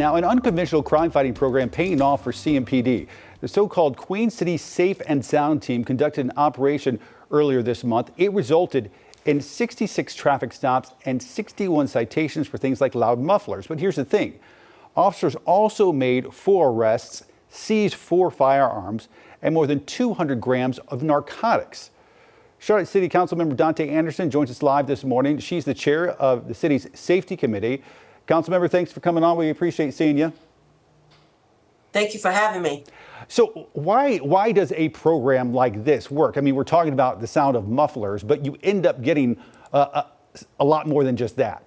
Now, an unconventional crime-fighting program paying off for CMPD. The so-called Queen City Safe and Sound team conducted an operation earlier this month. It resulted in 66 traffic stops and 61 citations for things like loud mufflers. But here's the thing. Officers also made 4 arrests, seized 4 firearms, and more than 200 grams of narcotics. Charlotte City Council member Danté Anderson joins us live this morning. She's the chair of the city's safety committee. Councilmember, thanks for coming on. We appreciate seeing you. Thank you for having me. So why does a program like this work? I mean, we're talking about the sound of mufflers, but you end up getting a lot more than just that.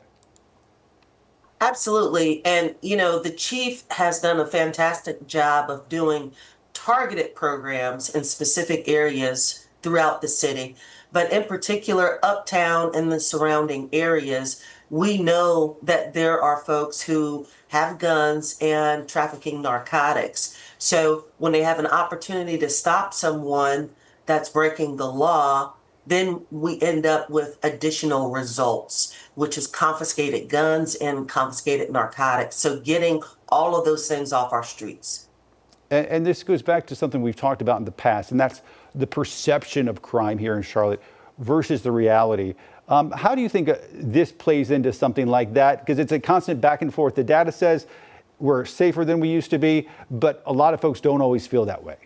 Absolutely. And, you know, the chief has done a fantastic job of doing targeted programs in specific areas throughout the city. But in particular, uptown and the surrounding areas, we know that there are folks who have guns and trafficking narcotics. So when they have an opportunity to stop someone that's breaking the law, then we end up with additional results, which is confiscated guns and confiscated narcotics. So getting all of those things off our streets. And this goes back to something we've talked about in the past, and that's the perception of crime here in Charlotte versus the reality. How do you think this plays into something like that? Because it's a constant back and forth. The data says we're safer than we used to be, but a lot of folks don't always feel that way.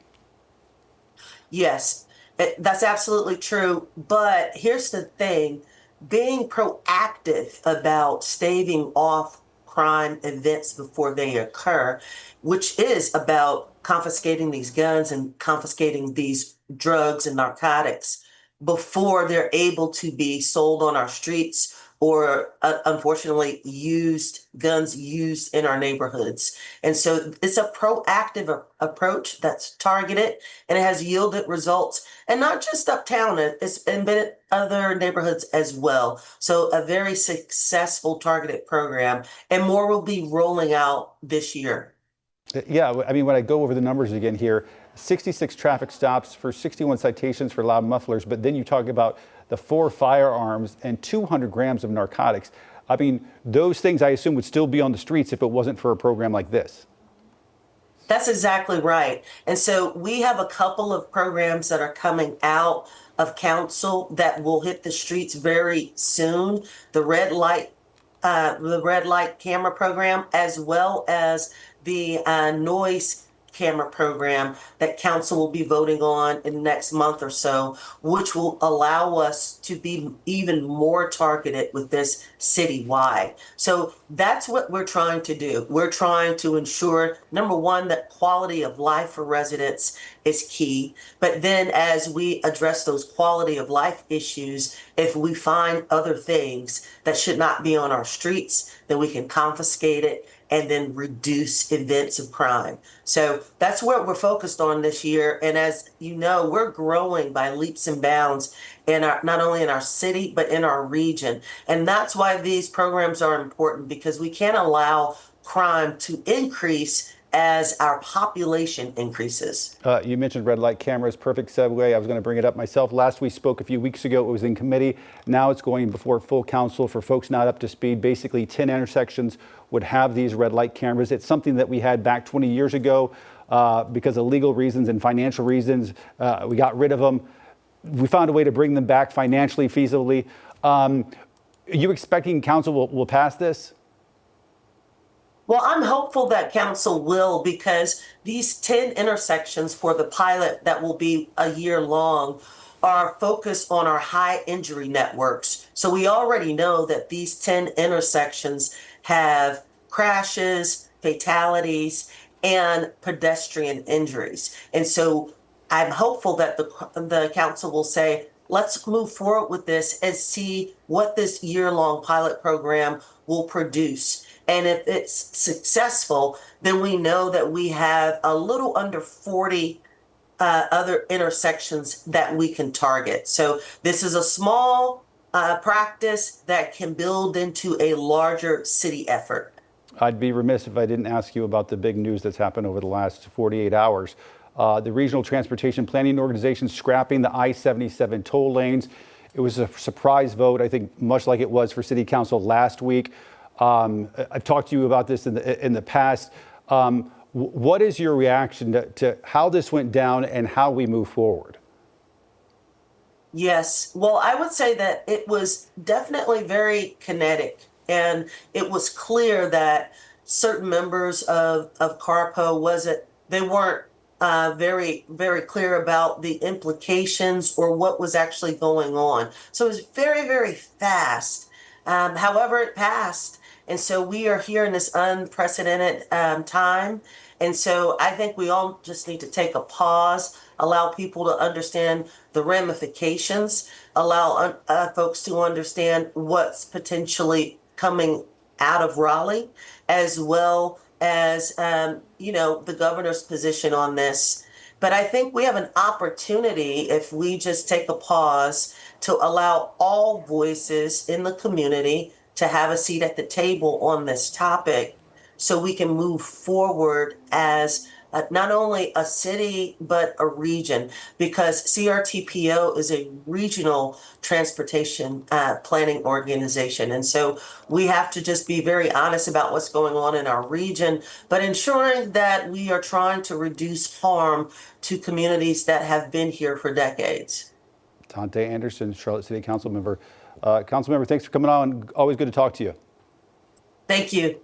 Yes, that's absolutely true. But here's the thing, being proactive about staving off crime events before they occur, which is about confiscating these guns and confiscating these drugs and narcotics before they're able to be sold on our streets or unfortunately guns used in our neighborhoods. And so it's a proactive approach that's targeted, and it has yielded results, and not just uptown, it's been in other neighborhoods as well. So a very successful targeted program, and more will be rolling out this year. Yeah, I mean, when I go over the numbers again here, 66 traffic stops for 61 citations for loud mufflers, but then you talk about the 4 firearms and 200 grams of narcotics. I mean, those things I assume would still be on the streets if it wasn't for a program like this. That's exactly right. And so we have a couple of programs that are coming out of council that will hit the streets very soon. The red light camera program, as well as the noise camera program that council will be voting on in the next month or so, which will allow us to be even more targeted with this citywide. So that's what we're trying to do. We're trying to ensure, number one, that quality of life for residents is key. But then as we address those quality of life issues, if we find other things that should not be on our streets, then we can confiscate it and then reduce events of crime. So that's what we're focused on this year. And as you know, we're growing by leaps and bounds in not only in our city, but in our region. And that's why these programs are important, because we can't allow crime to increase as our population increases. You mentioned red light cameras, perfect segue. I was going to bring it up myself. Last we spoke a few weeks ago, it was in committee. Now it's going before full council. For folks not up to speed, basically 10 intersections would have these red light cameras. It's something that we had back 20 years ago because of legal reasons and financial reasons. We got rid of them. We found a way to bring them back financially, feasibly. Are you expecting council will pass this? Well, I'm hopeful that council will, because these 10 intersections for the pilot that will be a year long are focused on our high injury networks. So we already know that these 10 intersections have crashes, fatalities, and pedestrian injuries. And so I'm hopeful that the council will say, let's move forward with this and see what this year-long pilot program will produce. And if it's successful, then we know that we have a little under 40 other intersections that we can target. So this is a small practice that can build into a larger city effort. I'd be remiss if I didn't ask you about the big news that's happened over the last 48 hours. The Regional Transportation Planning Organization scrapping the I-77 toll lanes. It was a surprise vote, I think, much like it was for City Council last week. I've talked to you about this in the past. What is your reaction to how this went down and how we move forward? Yes. Well, I would say that it was definitely very kinetic, and it was clear that certain members of Carpo wasn't they weren't very clear about the implications or what was actually going on. So it was very fast. However, it passed, and so we are here in this unprecedented time. And so I think we all just need to take a pause, allow people to understand the ramifications, allow folks to understand what's potentially coming out of Raleigh, as well as the governor's position on this. But I think we have an opportunity if we just take a pause to allow all voices in the community to have a seat at the table on this topic so we can move forward as not only a city, but a region, because CRTPO is a regional transportation planning organization. And so we have to just be very honest about what's going on in our region, but ensuring that we are trying to reduce harm to communities that have been here for decades. Danté Anderson, Charlotte City Council member. Council member, thanks for coming on. Always good to talk to you. Thank you.